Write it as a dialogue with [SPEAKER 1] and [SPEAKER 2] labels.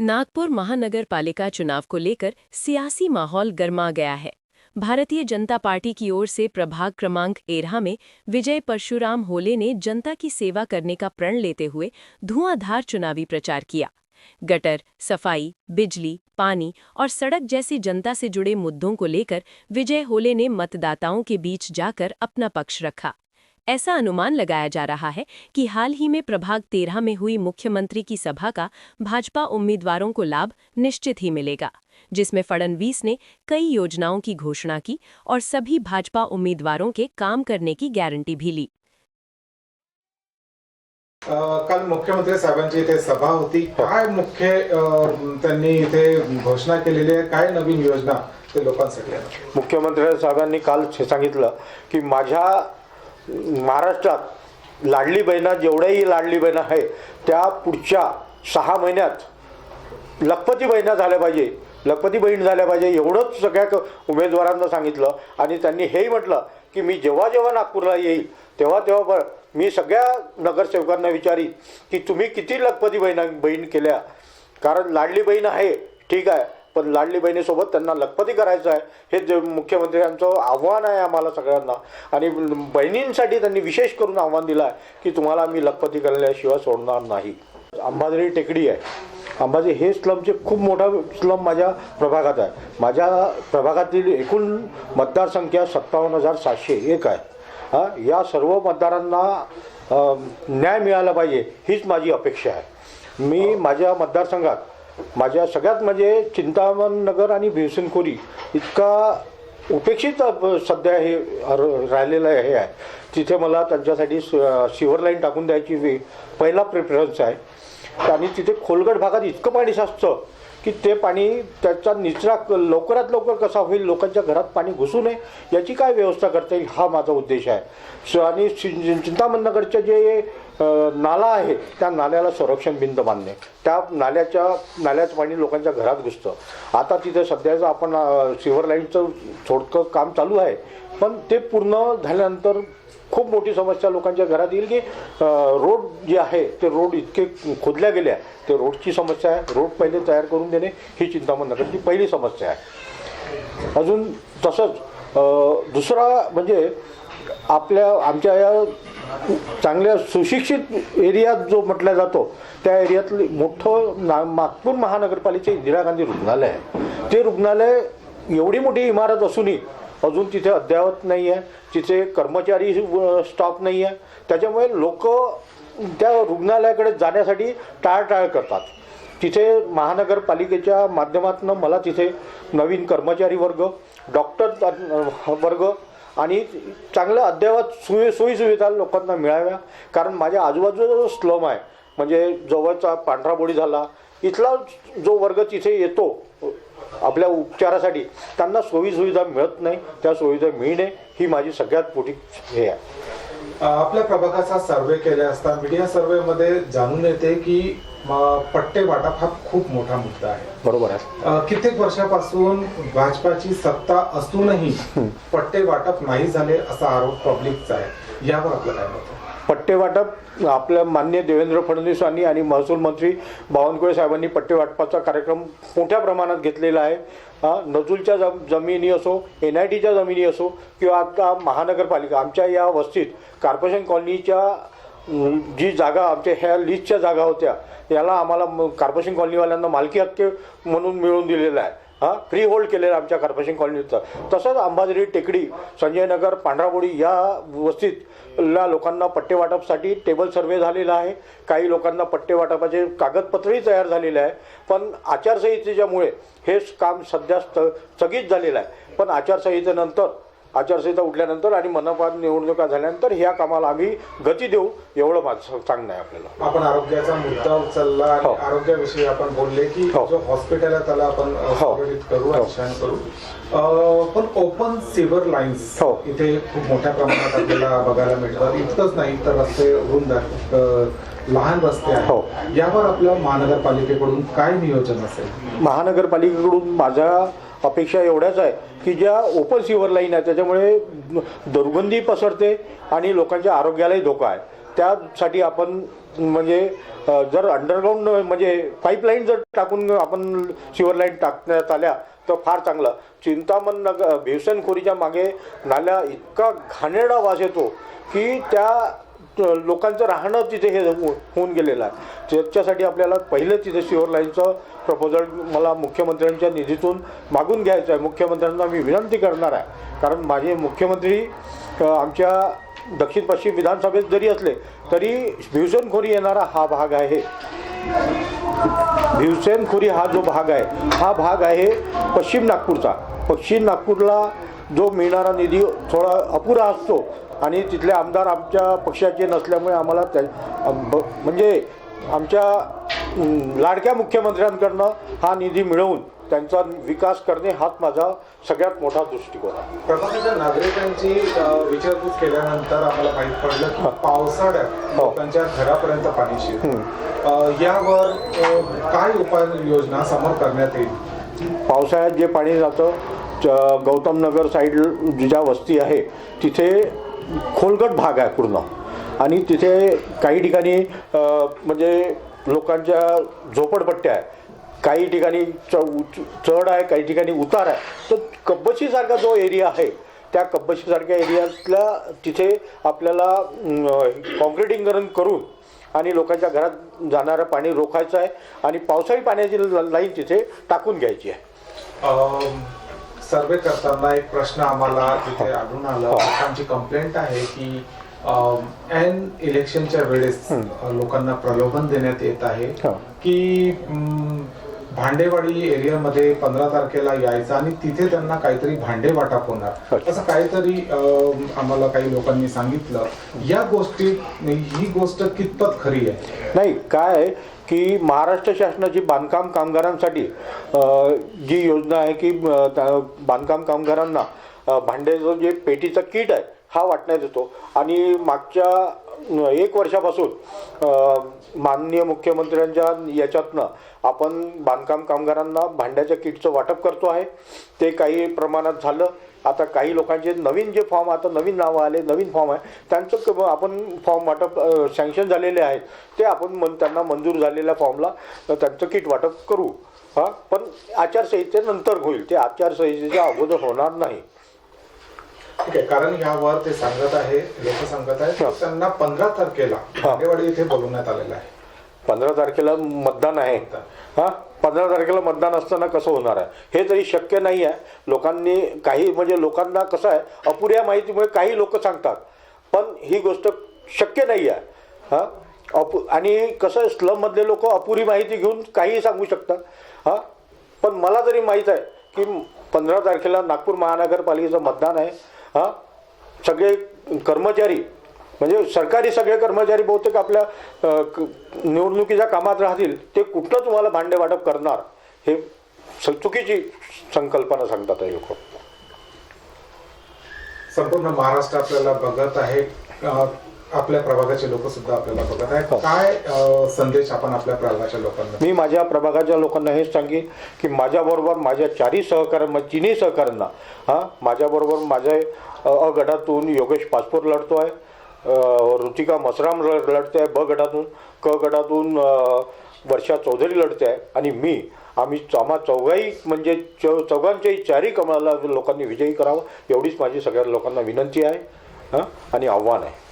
[SPEAKER 1] नागपुर महानगर पालिका चुनाव को लेकर सियासी माहौल गर्मा गया है। भारतीय जनता पार्टी की ओर से प्रभाग क्रमांक 13 में विजय परशुराम होले ने जनता की सेवा करने का प्रण लेते हुए धुआंधार चुनावी प्रचार किया। गटर, सफाई, बिजली, पानी और सड़क जैसी जनता से जुड़े मुद्दों को लेकर विजय होले ने मतदाताओं के बीच जाकर अपना पक्ष रखा। ऐसा अनुमान लगाया जा रहा है कि हाल ही में प्रभाग 13 में हुई मुख्यमंत्री की सभा का भाजपा उम्मीदवारों को लाभ निश्चित ही मिलेगा, जिसमें फडणवीस ने कई योजनाओं की घोषणा की और सभी भाजपा उम्मीदवारों के काम करने की गारंटी भी ली।
[SPEAKER 2] काल मुख्यमंत्री साहेबांची इथे सभा होती। काय मुख्य त्यांनी इथे घोषणा केलेली आहे, काय नवीन योजना ते लोकांसाठी आहे?
[SPEAKER 3] मुख्यमंत्री साहेबांनी काल सांगितलं की माझ्या महाराष्ट्रात लाडली बहिणा जेवढ्याही लाडली बहिणा आहे त्या पुढच्या 6 महिन्यात लखपती बहिणा झाल्या पाहिजे, लखपती बहीण झाल्या पाहिजे एवढंच सगळ्या उमेदवारांना सांगितलं। आणि त्यांनी हेही म्हटलं की मी जेव्हा जेव्हा नागपूरला येईल तेव्हा मी सगळ्या नगरसेवकांना विचारीन की तुम्ही किती लखपती बहीण केल्या, कारण लाडली बहीण आहे ठीक आहे, पण लाडली बहिणीसोबत त्यांना लखपती करायचं आहे हे जे मुख्यमंत्र्यांचं आव्हान आहे आम्हाला सगळ्यांना। आणि बहिणींसाठी त्यांनी विशेष करून आव्हान दिलं आहे की तुम्हाला मी लखपती करण्याशिवाय सोडणार नाही। अंबाझरी टेकडी आहे, अंबाझरी हे स्लमचे खूप मोठा स्लम माझ्या प्रभागात आहे। माझ्या प्रभागातील एकूण मतदारसंख्या 57,701 आहे। या सर्व मतदारांना न्याय मिळाला पाहिजे हीच माझी अपेक्षा आहे। मी माझ्या मतदारसंघात माझ्या सगळ्यात म्हणजे चिंतामण नगर आणि भिवसनखोरी इतका उपेक्षित सध्या हे राहिलेलं आहे, तिथे मला त्यांच्यासाठी सिवर लाईन टाकून द्यायची पहिला प्रेफरन्स आहे। आणि तिथे खोलगट भागात इतकं पाणी साचतं की ते पाणी त्याचा निचरा लवकरात लवकर कसा होईल, लोकांच्या घरात पाणी घुसू नये याची काय व्यवस्था करता येईल हा माझा उद्देश आहे। आणि चिंतामण नगरचे जे नाला आहे त्या नाल्याला संरक्षण भिंत बांधणे, त्या नाल्याचं पाणी लोकांच्या घरात घुसतं। आता तिथे सध्याचं आपण सिवर लाईनचं थोडकं काम चालू आहे, पण ते पूर्ण झाल्यानंतर खूप मोठी समस्या लोकांच्या घरात येईल की रोड जे आहे ते रोड इतके खोदल्या गेल्या, ते रोडची समस्या आहे। रोड पहिले तयार करून देणे ही चिंतामण नगरची पहिली समस्या आहे। अजून तसंच दुसरा म्हणजे आमच्या या चांगल्या सुशिक्षित एरियात जो म्हटला जातो त्या एरियातली मोठं नागपूर महानगरपालिकेचे इंदिरा गांधी रुग्णालय आहे। ते रुग्णालय एवढी मोठी इमारत असूनही अजून तिथे अद्ययावत नाही आहे, तिथे कर्मचारी स्टाफ नाही आहे। त्याच्यामुळे लोक त्या रुग्णालयाकडे जाण्यासाठी टाळाटाळ करतात। तिथे महानगरपालिकेच्या माध्यमातून मला तिथे नवीन कर्मचारी वर्ग, डॉक्टर वर्ग आणि चांगलं अद्ययावत सोयीसुविधा लोकांना मिळाव्या, कारण माझ्या आजूबाजूचा जो स्लम आहे म्हणजे जवळचा पांढरा बोडी झाला इथला जो वर्ग तिथे येतो आपल्या उपचारासाठी त्यांना सोयीसुविधा मिळत नाही, त्या सुविधा मिळणे ही माझी सगळ्यात मोठी हे आहे।
[SPEAKER 2] आपल्या प्रभागाचा सर्वे केला असता मीडिया सर्वेमध्ये जाणून येते की पट्टे वाटप हा खूप मोठा मुद्दा आहे।
[SPEAKER 3] बरोबर आहे।
[SPEAKER 2] कित्येक वर्षापासून भाजपाची सत्ता असूनही पट्टे वाटप नाही झाले असा आरोप पब्लिकचा आहे, यावर आपलं काय मत आहे?
[SPEAKER 3] पट्टे वाटप आपल्या माननीय देवेंद्र फडणवीसांनी आणि महसूल मंत्री बावनकुळे साहेबांनी पट्टे वाटपाचा कार्यक्रम मोठ्या प्रमाणात घेतलेला आहे। नजूलच्या जमिनी असो, NITच्या जमिनी असो किंवा आता महानगरपालिका आमच्या या वस्तीत कॉर्पोरेशन कॉलनीच्या जी जागा आमच्या ह्या लिस्टच्या जागा होत्या याला आम्हाला कॉर्पोरेशन कॉलनीवाल्यांना मालकी हक्क म्हणून मिळवून दिलेला आहे। फ्री होल्ड केलेलं आमच्या कॉर्पोरेशन कॉलनीचं। तसंच अंबाझरी टेकडी, संजय नगर, पांढराबोडी या वस्तीतल्या लोकांना पट्टे वाटपसाठी टेबल सर्वे झालेला आहे। काही लोकांना पट्टे वाटपाचे कागदपत्रही तयार झालेले आहे, पण आचारसंहितेच्यामुळे हे काम सध्या स्थगित झालेलं आहे। पण आचारसंहिता उठल्यानंतर आणि मनपा निवडणुका झाल्यानंतर ह्या कामाला आम्ही गती देऊ एवढं माझं सांगणं आहे आपल्याला।
[SPEAKER 2] आपण आरोग्याचा मुद्दा उचलला आणि आरोग्याविषयी आपण बोलले की जो हॉस्पिटल आहे त्याला आपण करू, अध्ययन करू, पण ओपन सिवर लाईन्स इथे खूप मोठ्या प्रमाणात आपल्याला बघायला मिळतात। इतकंच नाही तर रस्ते रुंद आहेत, लहान रस्ते आहेत, यावर आपल्या महानगरपालिकेकडून काय नियोजन असेल?
[SPEAKER 3] महानगरपालिकेकडून माझ्या अपेक्षा एवढ्याच आहे की ज्या ओपन सिवर लाईन आहे त्याच्यामुळे दुर्गंधी पसरते आणि लोकांच्या आरोग्यालाही धोका आहे। त्यासाठी आपण म्हणजे जर अंडरग्राऊंड म्हणजे पाईपलाईन जर टाकून आपण सिवर लाईन टाकण्यात आल्या तर फार चांगलं. चिंतामण नगर भिवसेनखोरीच्या मागे नाल्या इतका घाणेरडा वास येतो की त्या लोकांचं राहणं तिथे हे होऊन गेलेलं आहे. त्याच्यासाठी आपल्याला पहिलं तिथे सिवर लाईनचं प्रपोजल मला मुख्यमंत्र्यांच्या निधीतून मागून घ्यायचं आहे. मुख्यमंत्र्यांना मी विनंती करणार आहे, कारण माझे मुख्यमंत्री आमच्या दक्षिण पश्चिम विधानसभेत जरी असले तरी भिवसेनखोरी येणारा हा भाग आहे. भिवसेनखोरी हा जो भाग आहे हा भाग आहे पश्चिम नागपूरचा. पश्चिम नागपूरला जो मिळणारा निधी थोडा अपुरा असतो आणि तिथले आमदार आमच्या पक्षाचे नसल्यामुळे आम्हाला म्हणजे आमच्या लाडक्या मुख्यमंत्र्यांकडनं हा निधी मिळवून त्यांचा विकास करणे हाच माझा सगळ्यात मोठा दृष्टिकोन आहे.
[SPEAKER 2] प्रभागाच्या नागरिकांची विचारपूस केल्यानंतर आम्हाला माहीत पडलं की पावसाळ्यात लोकांच्या घरापर्यंत पाणी शिरतं. यावर काय उपाययोजना समोर करण्यात येईल?
[SPEAKER 3] पावसाळ्यात जे पाणी जातं गौतम नगर साईड ज्या वस्ती आहे तिथे खोलगट भाग आहे पूर्ण आणि तिथे काही ठिकाणी म्हणजे लोकांच्या झोपडपट्ट्या आहे, काही ठिकाणी चढ आहे, काही ठिकाणी उतार आहे. तर कब्बशीसारखा जो एरिया आहे त्या कब्बशीसारख्या एरियातल्या तिथे आपल्याला कॉन्क्रिटिंगकरण करून आणि लोकांच्या घरात जाणारं पाणी रोखायचं आहे आणि पावसाळी पाण्याची लाईन तिथे टाकून घ्यायची आहे.
[SPEAKER 2] सर्वे करताना एक प्रश्न आम्हाला तिथे आढळून आला. लोकांची कंप्लेंट आहे की एन इलेक्शनच्या वेळेस लोकांना प्रलोभन देण्यात येत आहे की भांडेवाडी एरियामध्ये 15 तारखेला यायचं आणि तिथे त्यांना काहीतरी भांडे वाटप होणार असं काहीतरी आम्हाला काही लोकांनी सांगितलं. या गोष्टीत ही गोष्ट कितपत खरी आहे?
[SPEAKER 3] नाही, काय आहे की महाराष्ट्र शासनाची बांधकाम कामगारांसाठी जी योजना आहे की बांधकाम कामगारांना भांड्याचं जे पेटीचं किट आहे हा वाटण्यात येतो आणि मागच्या 1 वर्षापासून माननीय मुख्यमंत्र्यांच्या याच्यातनं आपण बांधकाम कामगारांना भांड्याच्या किटचं वाटप करतो आहे. ते काही प्रमाणात झालं. आता काही लोकांचे नवीन जे फॉर्म आता नवीन नावं आले, नवीन फॉर्म आहे त्यांचं आपण फॉर्म वाटप सँक्शन झालेले आहेत ते आपण त्यांना मंजूर झालेल्या फॉर्मला त्यांचं किट वाटप करू. पण आचारसंहितेनंतर होईल, ते आचारसंहितेच्या अगोदर होणार नाही.
[SPEAKER 2] ठीक आहे, कारण यावर ते सांगत आहे, लोक सांगत आहेत त्यांना 15 तारखेला भांडेवाडी इथे बोलवण्यात आलेलं आहे.
[SPEAKER 3] 15 तारखेला मतदान आहे. 15 तारखेला मतदान असताना कसं होणार आहे हे तरी शक्य नाही आहे. लोकांनी काही म्हणजे लोकांना कसं आहे अपुऱ्या माहितीमुळे काही लोक सांगतात पण ही गोष्ट शक्य नाही आहे. आणि कसं स्लममधले लोक अपुरी माहिती घेऊन काहीही सांगू शकतात. पण मला तरी माहीत आहे की 15 तारखेला नागपूर महानगरपालिकेचं मतदान आहे. सगळे कर्मचारी म्हणजे सरकारी सगळे कर्मचारी बहुतेक आपल्या निवडणुकीच्या कामात राहतील. ते कुठलं तुम्हाला भांडे वाटप करणार हे चुकीची संकल्पना सांगतात हे लोक.
[SPEAKER 2] संपूर्ण महाराष्ट्र आपल्याला बघत आहे, आपल्या प्रभागाचे लोक सुद्धा आपल्याला बघत आहेत. काय संदेश आपण आपल्या प्रभागाच्या लोकांना?
[SPEAKER 3] मी माझ्या प्रभागाच्या लोकांना हेच सांगेन की माझ्याबरोबर माझ्या तिन्ही सहकाऱ्यांना माझ्याबरोबर माझ्या अ गटातून योगेश पाचपोर लढतो आहे, ऋतिका मसराम लढते आहे ब गटातून, क गटातून वर्षा चौधरी लढते आहे आणि आम्हा चौघाही म्हणजे चौघांच्याही 4ही कमळाला लोकांनी विजयी करावं एवढीच माझी सगळ्या लोकांना विनंती आहे आणि आव्हान आहे.